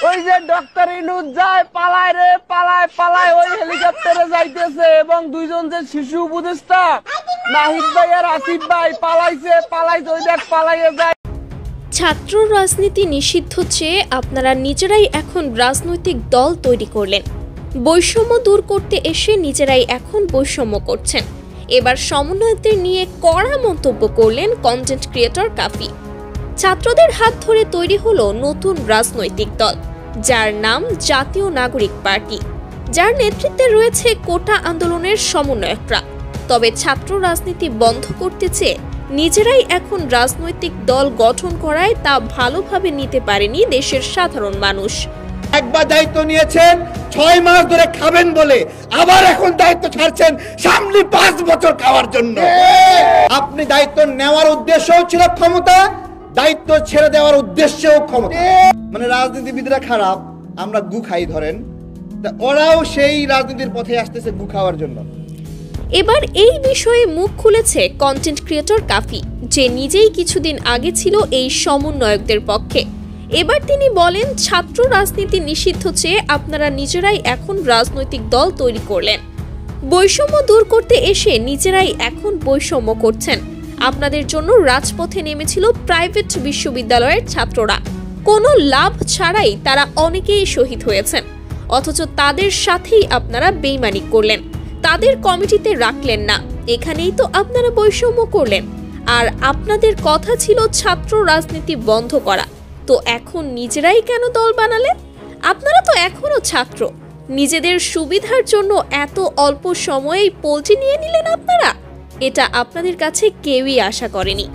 ওই যে ডক্টর ইনুজ যায় পালায় রে পালায় পালায় ওই হেলিকপ্টারে যাইতেছে এবং দুইজন যে শিশু উপদেষ্টা নাহিদ ভাই আর আসিফ ভাই পালাইছে ওই দেখ পালাইয়ে যায়। ছাত্র রাজনীতি নিষিদ্ধ চেয়ে আপনারা নিজেরাই এখন রাজনৈতিক দল তৈরি করলেন। বৈষম্য দূর করতে এসে নিজেরাই এখন বৈষম্য করছেন। এবার সমন্বয়কদের নিয়ে কড়া মন্তব্য করলেন কন্টেন্ট ক্রিয়েটর কাফি। ছাত্রদের হাত ধরে তৈরি হলো নতুন রাজনৈতিক দল, যার নাম জাতীয় নাগরিক পার্টি, যার নেতৃত্বে রয়েছে কোটা আন্দোলনের সমন্বয়করা। তবে ছাত্র রাজনীতি বন্ধ করতে চেয়ে নিজেরাই এখন রাজনৈতিক দল গঠন করায় তা ভালোভাবে নিতে পারেনি দেশের সাধারণ মানুষ। একবার দায়িত্ব নিয়েছেন 6 মাস ধরে খাবেন বলে, আবার এখন দায়িত্ব ছাড়ছেন সামনে 5 বছর খাওয়ার জন্য। আপনি দায়িত্ব নেওয়ার উদ্দেশ্যও ছিল ক্ষমতা, দায়িত্ব ছেড়ে দেওয়ার উদ্দেশ্যও ক্ষমতা। মানে রাজনীতিবিদরা খারাপ, আমরা গু খাই ধরেন, ওরাও সেই রাজনীতির পথে আসতেছে গু খাওয়ার জন্য। এবার এই বিষয়ে মুখ খুলেছে কন্টেন্ট ক্রিয়েটর কাফি, যে নিজেই কিছুদিন আগে ছিল এই সমন্বয়কদের পক্ষে। এবার তিনি বলেন, ছাত্র রাজনীতি নিষিদ্ধ চেয়ে আপনারা নিজেরাই এখন রাজনৈতিক দল তৈরি করলেন। বৈষম্য দূর করতে এসে নিজেরাই এখন বৈষম্য করছেন। আপনাদের জন্য রাজপথে নেমেছিল প্রাইভেট বিশ্ববিদ্যালয়ের ছাত্ররা। কোনো লাভ ছাড়াই তারা অনেকেই শহীদ হয়েছেন, অথচ তাদের সাথেই আপনারা বেইমানি করলেন, তাদের কমিটিতে রাখলেন না। এখানেই তো আপনারা বৈষম্য করলেন। আর আপনাদের কথা ছিল ছাত্র রাজনীতি বন্ধ করা, তো এখন নিজেরাই কেন দল বানালেন? আপনারা তো এখনো ছাত্র, নিজেদের সুবিধার জন্য এত অল্প সময়েই পল্টি নিয়ে নিলেন আপনারা। এটা আপনাদের কাছে কেউই আশা করেনি।